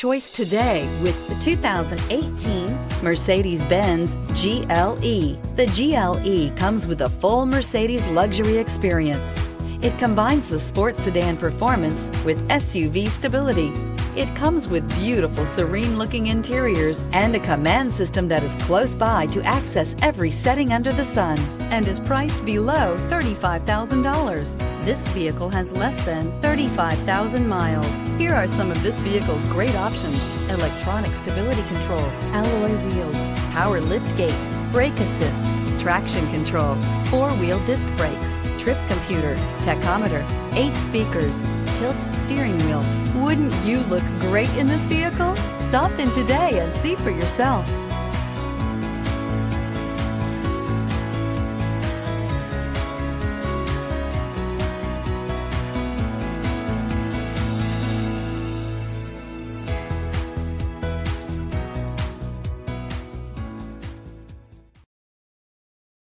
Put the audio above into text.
Choice today with the 2018 Mercedes-Benz GLE. The GLE comes with a full Mercedes luxury experience. It combines the sports sedan performance with SUV stability. It comes with beautiful, serene-looking interiors and a command system that is close by to access every setting under the sun, and is priced below $35,000. This vehicle has less than 35,000 miles. Here are some of this vehicle's great options: electronic stability control, alloy wheels, power liftgate, brake assist, traction control, four-wheel disc brakes, trip computer, tachometer, 8 speakers, tilt steering wheel. Wouldn't you look great in this vehicle? Stop in today and see for yourself.